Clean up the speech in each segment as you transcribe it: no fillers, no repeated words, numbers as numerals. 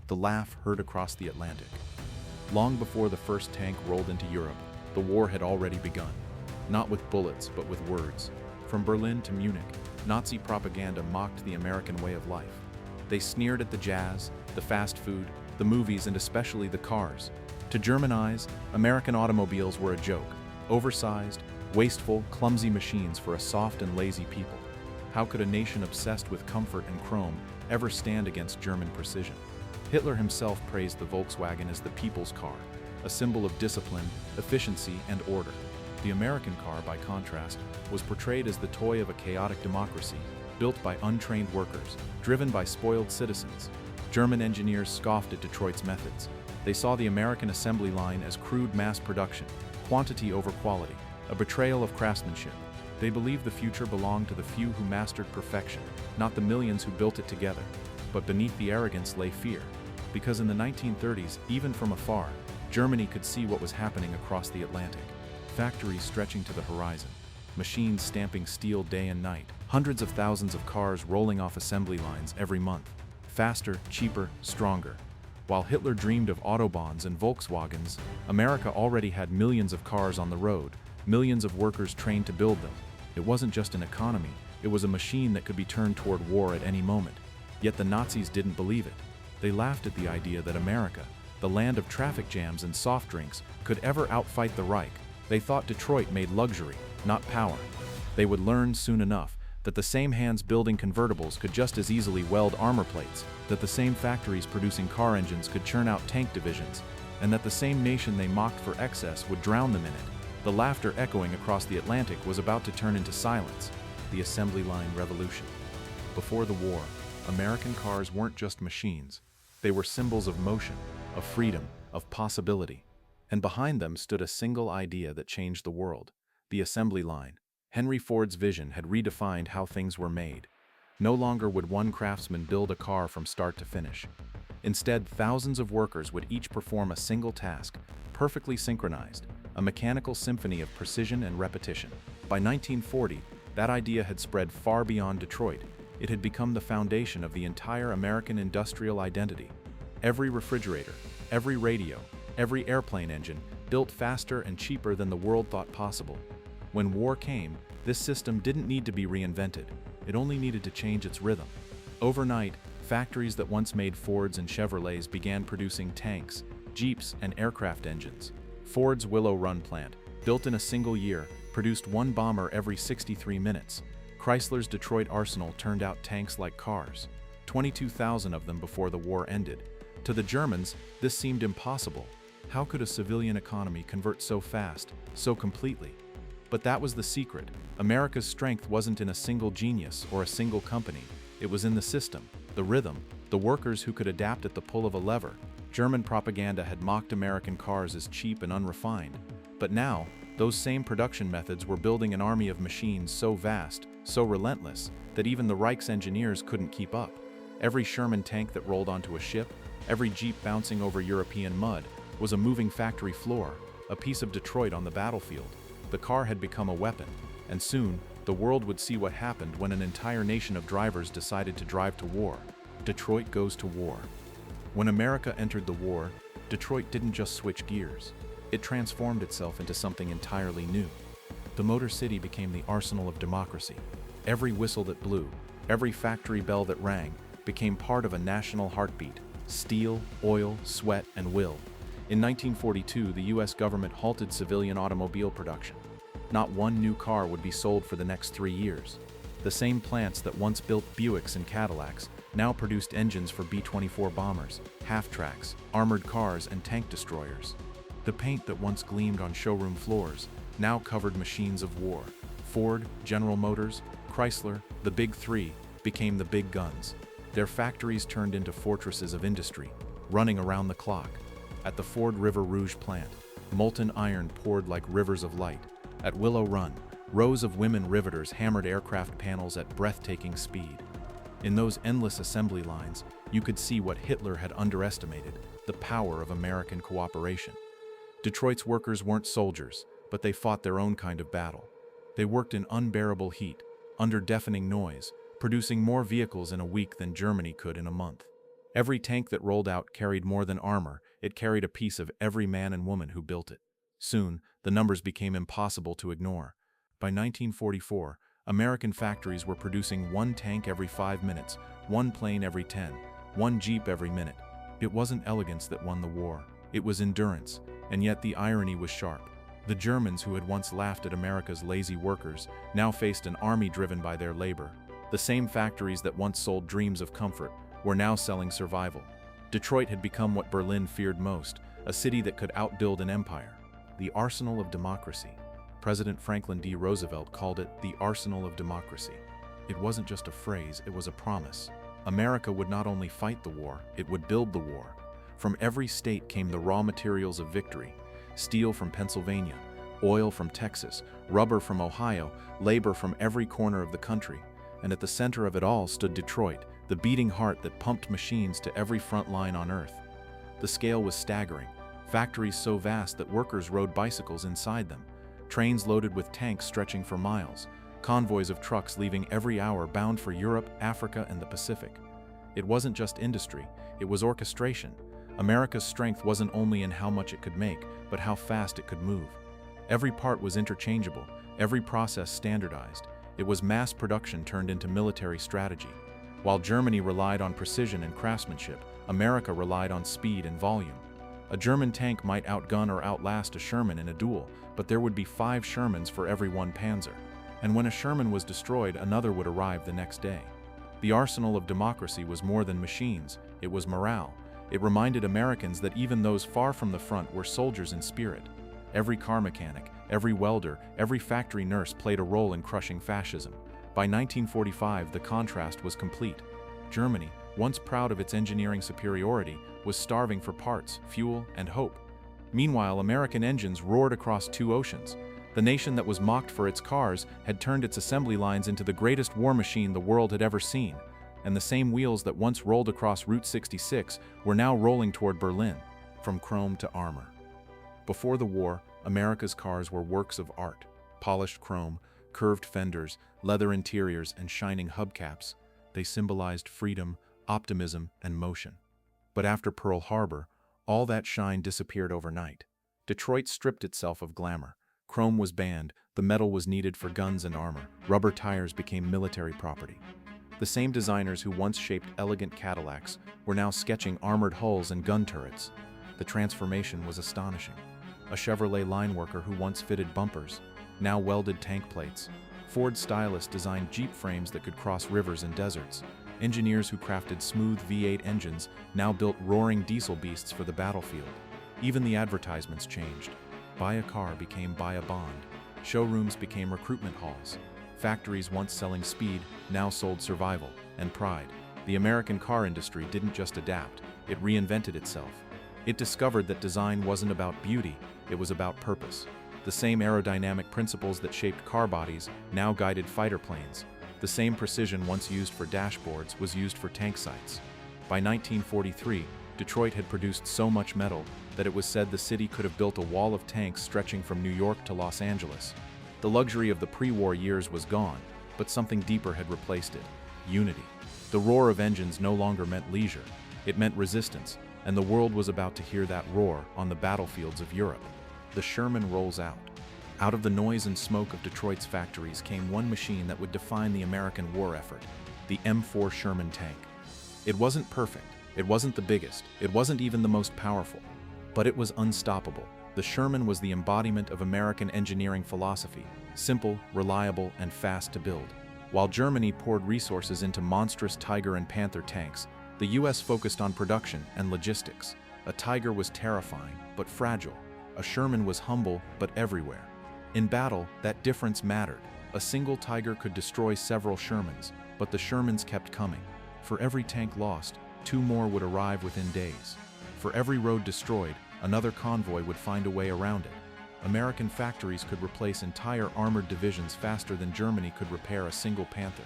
the laugh heard across the Atlantic. Long before the first tank rolled into Europe, the war had already begun. Not with bullets, but with words. From Berlin to Munich, Nazi propaganda mocked the American way of life. They sneered at the jazz, the fast food, the movies, and especially the cars. To German eyes, American automobiles were a joke, oversized, wasteful, clumsy machines for a soft and lazy people. How could a nation obsessed with comfort and chrome ever stand against German precision? Hitler himself praised the Volkswagen as the people's car, a symbol of discipline, efficiency, and order. The American car, by contrast, was portrayed as the toy of a chaotic democracy, built by untrained workers, driven by spoiled citizens. German engineers scoffed at Detroit's methods. They saw the American assembly line as crude mass production, quantity over quality, a betrayal of craftsmanship. They believed the future belonged to the few who mastered perfection, not the millions who built it together. But beneath the arrogance lay fear, because in the 1930s, even from afar, Germany could see what was happening across the Atlantic. Factories stretching to the horizon, machines stamping steel day and night, hundreds of thousands of cars rolling off assembly lines every month. Faster, cheaper, stronger. While Hitler dreamed of Autobahns and Volkswagens, America already had millions of cars on the road, millions of workers trained to build them. It wasn't just an economy, it was a machine that could be turned toward war at any moment. Yet the Nazis didn't believe it. They laughed at the idea that America, the land of traffic jams and soft drinks, could ever outfight the Reich. They thought Detroit made luxury, not power. They would learn soon enough that the same hands building convertibles could just as easily weld armor plates, that the same factories producing car engines could churn out tank divisions, and that the same nation they mocked for excess would drown them in it. The laughter echoing across the Atlantic was about to turn into silence, the assembly line revolution. Before the war, American cars weren't just machines. They were symbols of motion, of freedom, of possibility. And behind them stood a single idea that changed the world: the assembly line. Henry Ford's vision had redefined how things were made. No longer would one craftsman build a car from start to finish. Instead, thousands of workers would each perform a single task, perfectly synchronized, a mechanical symphony of precision and repetition. By 1940, that idea had spread far beyond Detroit. It had become the foundation of the entire American industrial identity. Every refrigerator, every radio, every airplane engine, built faster and cheaper than the world thought possible. When war came, this system didn't need to be reinvented. It only needed to change its rhythm. Overnight, factories that once made Fords and Chevrolets began producing tanks, Jeeps, and aircraft engines. Ford's Willow Run plant, built in a single year, produced one bomber every 63 minutes. Chrysler's Detroit arsenal turned out tanks like cars, 22,000 of them before the war ended. To the Germans, this seemed impossible. How could a civilian economy convert so fast, so completely? But that was the secret. America's strength wasn't in a single genius or a single company. It was in the system, the rhythm, the workers who could adapt at the pull of a lever. German propaganda had mocked American cars as cheap and unrefined. But now, those same production methods were building an army of machines so vast, so relentless, that even the Reich's engineers couldn't keep up. Every Sherman tank that rolled onto a ship, every Jeep bouncing over European mud, was a moving factory floor, a piece of Detroit on the battlefield. The car had become a weapon, and soon, the world would see what happened when an entire nation of drivers decided to drive to war. Detroit goes to war. When America entered the war, Detroit didn't just switch gears. It transformed itself into something entirely new. The Motor City became the arsenal of democracy. Every whistle that blew, every factory bell that rang, became part of a national heartbeat: steel, oil, sweat, and will. In 1942, the US government halted civilian automobile production. Not one new car would be sold for the next 3 years. The same plants that once built Buicks and Cadillacs now produced engines for B-24 bombers, half-tracks, armored cars, and tank destroyers. The paint that once gleamed on showroom floors now covered machines of war. Ford, General Motors, Chrysler, the Big Three, became the big guns. Their factories turned into fortresses of industry, running around the clock. At the Ford River Rouge plant, molten iron poured like rivers of light. At Willow Run, rows of women riveters hammered aircraft panels at breathtaking speed. In those endless assembly lines, you could see what Hitler had underestimated: the power of American cooperation. Detroit's workers weren't soldiers, but they fought their own kind of battle. They worked in unbearable heat, under deafening noise, producing more vehicles in a week than Germany could in a month. Every tank that rolled out carried more than armor, it carried a piece of every man and woman who built it. Soon, the numbers became impossible to ignore. By 1944, American factories were producing one tank every 5 minutes, one plane every 10, one Jeep every minute. It wasn't elegance that won the war, it was endurance, and yet the irony was sharp. The Germans, who had once laughed at America's lazy workers, now faced an army driven by their labor. The same factories that once sold dreams of comfort were now selling survival. Detroit had become what Berlin feared most, a city that could outbuild an empire. The arsenal of democracy. President Franklin D. Roosevelt called it the arsenal of democracy. It wasn't just a phrase, it was a promise. America would not only fight the war, it would build the war. From every state came the raw materials of victory: steel from Pennsylvania, oil from Texas, rubber from Ohio, labor from every corner of the country. And at the center of it all stood Detroit, the beating heart that pumped machines to every front line on Earth. The scale was staggering. Factories so vast that workers rode bicycles inside them. Trains loaded with tanks stretching for miles. Convoys of trucks leaving every hour bound for Europe, Africa, and the Pacific. It wasn't just industry, it was orchestration. America's strength wasn't only in how much it could make, but how fast it could move. Every part was interchangeable, every process standardized. It was mass production turned into military strategy. While Germany relied on precision and craftsmanship, America relied on speed and volume. A German tank might outgun or outlast a Sherman in a duel, but there would be 5 Shermans for every 1 Panzer. And when a Sherman was destroyed, another would arrive the next day. The arsenal of democracy was more than machines, it was morale. It reminded Americans that even those far from the front were soldiers in spirit. Every car mechanic, every welder, every factory nurse played a role in crushing fascism. By 1945, the contrast was complete. Germany, once proud of its engineering superiority, was starving for parts, fuel, and hope. Meanwhile, American engines roared across 2 oceans. The nation that was mocked for its cars had turned its assembly lines into the greatest war machine the world had ever seen. And the same wheels that once rolled across Route 66 were now rolling toward Berlin, from chrome to armor. Before the war, America's cars were works of art. Polished chrome, curved fenders, leather interiors, and shining hubcaps. They symbolized freedom, optimism, and motion. But after Pearl Harbor, all that shine disappeared overnight. Detroit stripped itself of glamour. Chrome was banned, the metal was needed for guns and armor. Rubber tires became military property. The same designers who once shaped elegant Cadillacs were now sketching armored hulls and gun turrets. The transformation was astonishing. A Chevrolet line worker who once fitted bumpers now welded tank plates. Ford stylists designed Jeep frames that could cross rivers and deserts. Engineers who crafted smooth V8 engines now built roaring diesel beasts for the battlefield. Even the advertisements changed. Buy a car became buy a bond. Showrooms became recruitment halls. Factories once selling speed now sold survival and pride. The American car industry didn't just adapt, it reinvented itself. It discovered that design wasn't about beauty, it was about purpose. The same aerodynamic principles that shaped car bodies now guided fighter planes. The same precision once used for dashboards was used for tank sights. By 1943, Detroit had produced so much metal that it was said the city could have built a wall of tanks stretching from New York to Los Angeles. The luxury of the pre-war years was gone, but something deeper had replaced it: unity. The roar of engines no longer meant leisure, it meant resistance, and the world was about to hear that roar on the battlefields of Europe. The Sherman rolls out. Out of the noise and smoke of Detroit's factories came one machine that would define the American war effort: the M4 Sherman tank. It wasn't perfect, it wasn't the biggest, it wasn't even the most powerful, but it was unstoppable. The Sherman was the embodiment of American engineering philosophy: simple, reliable, and fast to build. While Germany poured resources into monstrous Tiger and Panther tanks, the US focused on production and logistics. A Tiger was terrifying, but fragile. A Sherman was humble, but everywhere. In battle, that difference mattered. A single Tiger could destroy several Shermans, but the Shermans kept coming. For every tank lost, 2 more would arrive within days. For every road destroyed, another convoy would find a way around it. American factories could replace entire armored divisions faster than Germany could repair a single Panther.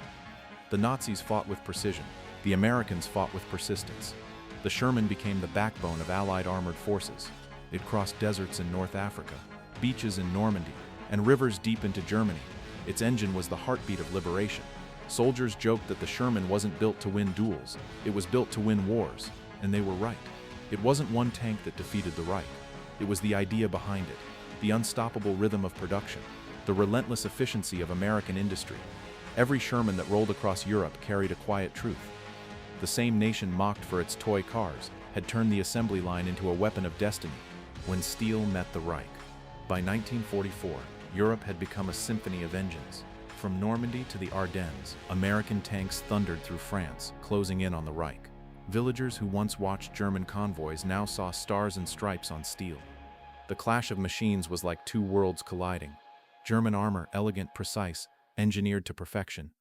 The Nazis fought with precision. The Americans fought with persistence. The Sherman became the backbone of Allied armored forces. It crossed deserts in North Africa, beaches in Normandy, and rivers deep into Germany. Its engine was the heartbeat of liberation. Soldiers joked that the Sherman wasn't built to win duels, it was built to win wars. And they were right. It wasn't one tank that defeated the Reich. It was the idea behind it, the unstoppable rhythm of production, the relentless efficiency of American industry. Every Sherman that rolled across Europe carried a quiet truth. The same nation mocked for its toy cars had turned the assembly line into a weapon of destiny when steel met the Reich. By 1944, Europe had become a symphony of engines. From Normandy to the Ardennes, American tanks thundered through France, closing in on the Reich. Villagers who once watched German convoys now saw stars and stripes on steel. The clash of machines was like two worlds colliding. German armor, elegant, precise, engineered to perfection.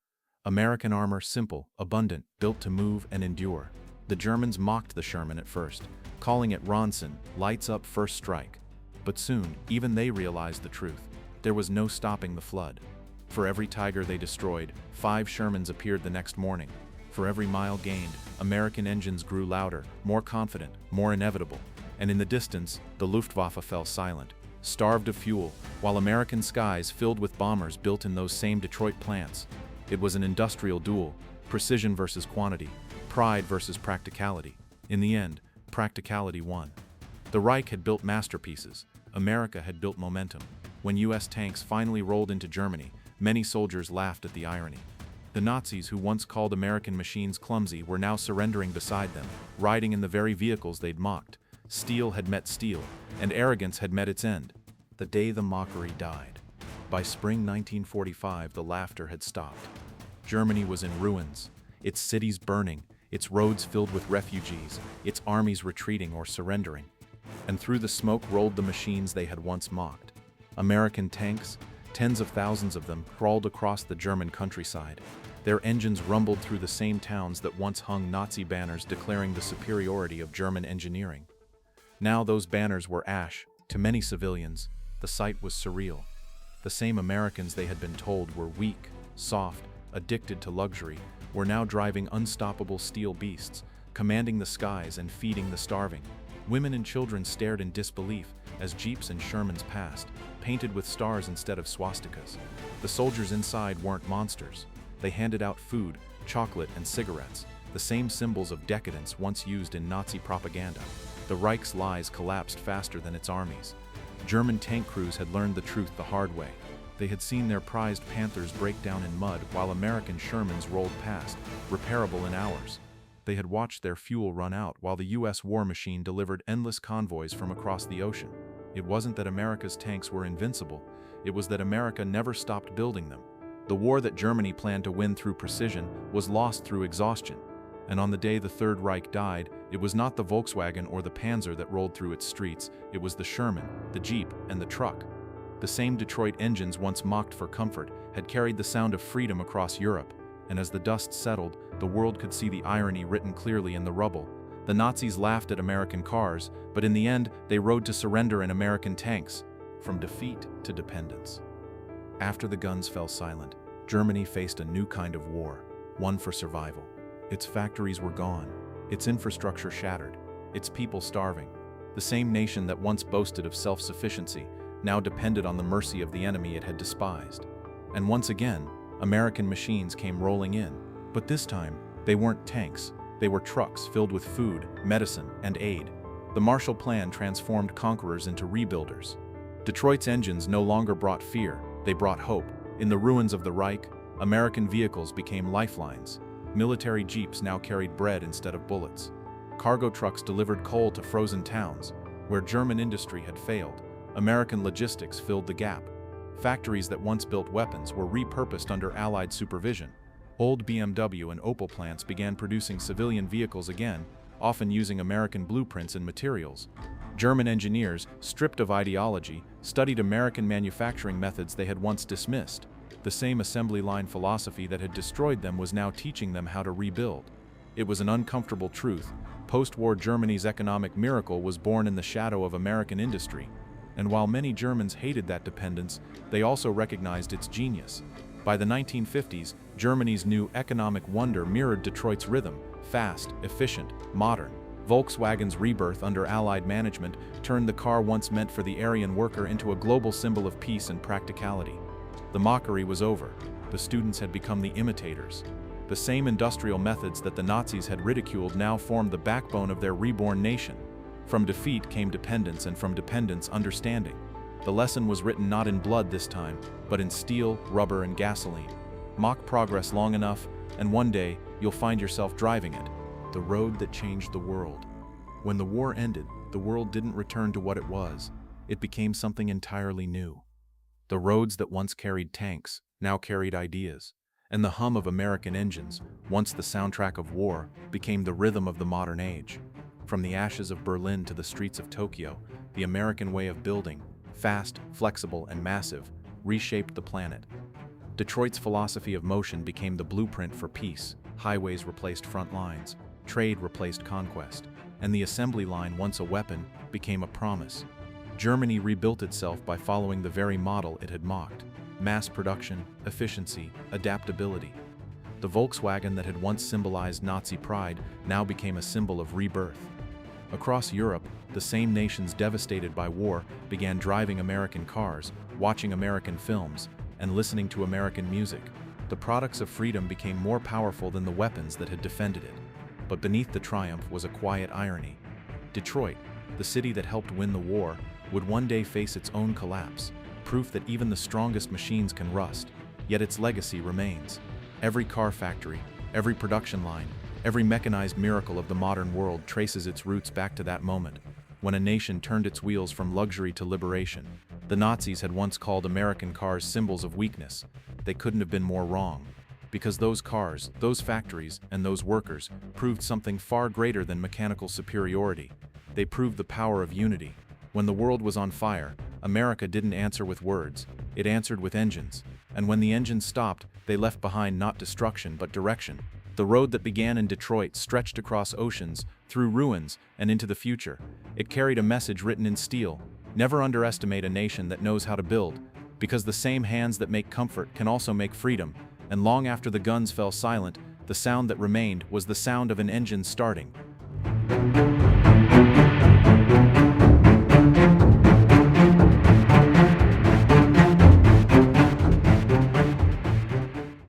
American armor, simple, abundant, built to move and endure. The Germans mocked the Sherman at first, calling it Ronson, lights up first strike. But soon, even they realized the truth. There was no stopping the flood. For every Tiger they destroyed, 5 Shermans appeared the next morning. For every mile gained, American engines grew louder, more confident, more inevitable. And in the distance, the Luftwaffe fell silent, starved of fuel, while American skies filled with bombers built in those same Detroit plants. It was an industrial duel, precision versus quantity, pride versus practicality. In the end, practicality won. The Reich had built masterpieces. America had built momentum. When U.S. tanks finally rolled into Germany, many soldiers laughed at the irony. The Nazis who once called American machines clumsy were now surrendering beside them, riding in the very vehicles they'd mocked. Steel had met steel, and arrogance had met its end. The day the mockery died. By spring 1945, the laughter had stopped. Germany was in ruins, its cities burning, its roads filled with refugees, its armies retreating or surrendering. And through the smoke rolled the machines they had once mocked. American tanks, tens of thousands of them, crawled across the German countryside. Their engines rumbled through the same towns that once hung Nazi banners declaring the superiority of German engineering. Now those banners were ash. To many civilians, the sight was surreal. The same Americans they had been told were weak, soft, addicted to luxury, were now driving unstoppable steel beasts, commanding the skies and feeding the starving. Women and children stared in disbelief as Jeeps and Shermans passed, painted with stars instead of swastikas. The soldiers inside weren't monsters. They handed out food, chocolate, and cigarettes, the same symbols of decadence once used in Nazi propaganda. The Reich's lies collapsed faster than its armies. German tank crews had learned the truth the hard way. They had seen their prized Panthers break down in mud while American Shermans rolled past, repairable in hours. They had watched their fuel run out while the U.S. war machine delivered endless convoys from across the ocean. It wasn't that America's tanks were invincible, it was that America never stopped building them. The war that Germany planned to win through precision was lost through exhaustion. And on the day the Third Reich died, it was not the Volkswagen or the Panzer that rolled through its streets, it was the Sherman, the Jeep, and the truck. The same Detroit engines once mocked for comfort had carried the sound of freedom across Europe, and as the dust settled, the world could see the irony written clearly in the rubble. The Nazis laughed at American cars, but in the end, they rode to surrender in American tanks, from defeat to dependence. After the guns fell silent, Germany faced a new kind of war, one for survival. Its factories were gone, its infrastructure shattered, its people starving. The same nation that once boasted of self-sufficiency now depended on the mercy of the enemy it had despised. And once again, American machines came rolling in. But this time, they weren't tanks. They were trucks filled with food, medicine, and aid. The Marshall Plan transformed conquerors into rebuilders. Detroit's engines no longer brought fear, they brought hope. In the ruins of the Reich, American vehicles became lifelines. Military jeeps now carried bread instead of bullets. Cargo trucks delivered coal to frozen towns. Where German industry had failed, American logistics filled the gap. Factories that once built weapons were repurposed under Allied supervision. Old BMW and Opel plants began producing civilian vehicles again, often using American blueprints and materials. German engineers, stripped of ideology, studied American manufacturing methods they had once dismissed. The same assembly line philosophy that had destroyed them was now teaching them how to rebuild. It was an uncomfortable truth. Post-war Germany's economic miracle was born in the shadow of American industry. And while many Germans hated that dependence, they also recognized its genius. By the 1950s, Germany's new economic wonder mirrored Detroit's rhythm: fast, efficient, modern. Volkswagen's rebirth under Allied management turned the car once meant for the Aryan worker into a global symbol of peace and practicality. The mockery was over. The students had become the imitators. The same industrial methods that the Nazis had ridiculed now formed the backbone of their reborn nation. From defeat came dependence, and from dependence, understanding. The lesson was written not in blood this time, but in steel, rubber, and gasoline. Mock progress long enough, and one day you'll find yourself driving it. The road that changed the world. When the war ended, the world didn't return to what it was. It became something entirely new. The roads that once carried tanks now carried ideas, and the hum of American engines, once the soundtrack of war, became the rhythm of the modern age. From the ashes of Berlin to the streets of Tokyo, the American way of building, fast, flexible, and massive, reshaped the planet. Detroit's philosophy of motion became the blueprint for peace. Highways replaced front lines, trade replaced conquest, and the assembly line, once a weapon, became a promise. Germany rebuilt itself by following the very model it had mocked: mass production, efficiency, adaptability. The Volkswagen that had once symbolized Nazi pride now became a symbol of rebirth. Across Europe, the same nations devastated by war began driving American cars, watching American films, and listening to American music. The products of freedom became more powerful than the weapons that had defended it. But beneath the triumph was a quiet irony. Detroit, the city that helped win the war, would one day face its own collapse, proof that even the strongest machines can rust, yet its legacy remains. Every car factory, every production line, every mechanized miracle of the modern world traces its roots back to that moment, when a nation turned its wheels from luxury to liberation. The Nazis had once called American cars symbols of weakness. They couldn't have been more wrong, because those cars, those factories, and those workers proved something far greater than mechanical superiority. They proved the power of unity. When the world was on fire, America didn't answer with words, it answered with engines. And when the engines stopped, they left behind not destruction but direction. The road that began in Detroit stretched across oceans, through ruins, and into the future. It carried a message written in steel: never underestimate a nation that knows how to build, because the same hands that make comfort can also make freedom. And long after the guns fell silent, the sound that remained was the sound of an engine starting,